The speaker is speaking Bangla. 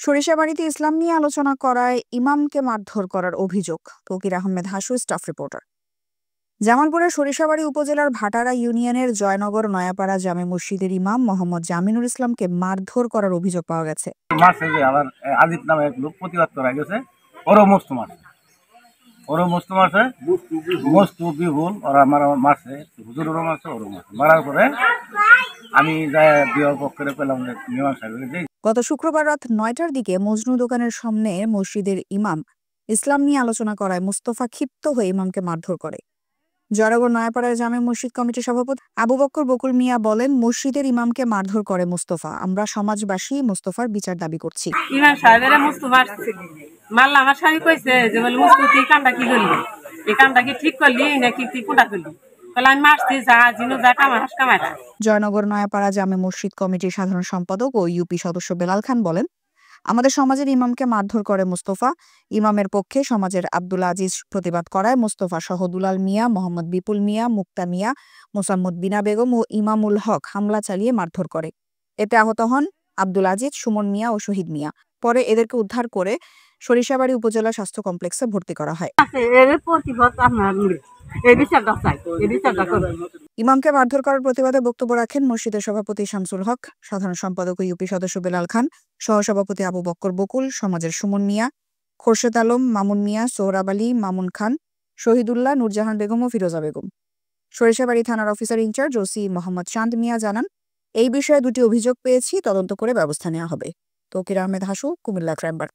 সরিষাবাড়িতে ইসলাম নিয়ে আলোচনা করায় ইমামকে মারধর করার অভিযোগ। Taukir Ahmed Hasu, staff reporter. জামালপুরের সরিষাবাড়ি উপজেলার ভাটারা ইউনিয়নের জয়নগর নয়াপাড়া জামে মসজিদের ইমাম মোহাম্মদ জামিনুল ইসলামকে মারধর করার অভিযোগ পাওয়া গেছে। আবার আজিত নামে এক লোক প্রতিবাদ করা গেছে, ওরও মস্ত মারছে, মস্ত বিহুল ওরা মারছে, হুজুরেরও মারছে, ওরও মারছে। মারার পরে আমি যাই বিয়ে পক্ষে পেলাম ইমাম সাহেবকে। গত শুক্রবার রাত ৯টার দিকে মজনু দোকানের সামনে মসজিদের ইমাম ইসলাম নিয়ে আলোচনা করায় মুস্তফা ক্ষিপ্ত হয়ে ইমামকে মারধর করে। জয়নগর নয়াপাড়ার জামে মসজিদ কমিটির সভাপতি আবু বক্কর বকুল মিয়া বলেন, মসজিদের ইমামকে মারধর করে মুস্তফা। আমরা সমাজবাসী মুস্তফার বিচার দাবি করছি। ইমাম সাহেবের মুস্তফা মারলা, আমার স্বামী কইছে যে বলে মুস্তফা এই কামটা কি করলি, এই কামটা কি ঠিক করলি নাকি তুই কোনটা করলি? আমি মারছি, যা জিনু যা কামার কামাটা। জয়নগর নয়াপাড়া জামে মসজিদ কমিটির সাধারণ সম্পাদক ও ইউপি সদস্য বেলাল খান বলেন, আমাদের সমাজের ইমামকে মারধর করে মুস্তফা। ইমামের পক্ষে সমাজের আব্দুল আজিজ প্রতিবাদ করায় মুস্তফা সহ দুলাল মিয়া, মোহাম্মদ বিপুল মিয়া, মুক্তা মিয়া, মোসাম্মদ বিনা বেগম ও ইমামুল হক হামলা চালিয়ে মারধর করে। এতে আহত হন আব্দুল আজিজ, সুমন মিয়া ও শহীদ মিয়া। পরে এদেরকে উদ্ধার করে সরিষাবাড়ি উপজেলা স্বাস্থ্য কমপ্লেক্সে ভর্তি করা হয়। ইমামকে মারধর করার প্রতিবাদে বক্তব্য রাখেন মসজিদের সভাপতি শামসুল হক, সাধারণ সম্পাদক ও ইউপি সদস্য বেলাল খান, সহসভাপতি আবু বক্কর বকুল, সমাজের সুমন মিয়া, খোরশেদ আলম, মামুন মিয়া, সোহরাব আলী, মামুন খান, শহীদুল্লাহ, নূরজাহান বেগম ও ফিরোজা বেগম। সরিষাবাড়ি থানার অফিসার ইনচার্জ ওসি মোহাম্মদ চাঁদ মিয়া জানান, এই বিষয়ে ২টি অভিযোগ পেয়েছি, তদন্ত করে ব্যবস্থা নেওয়া হবে। তৌকির আহমেদ হাসু, কুমিল্লা ক্রাইম বার্তা।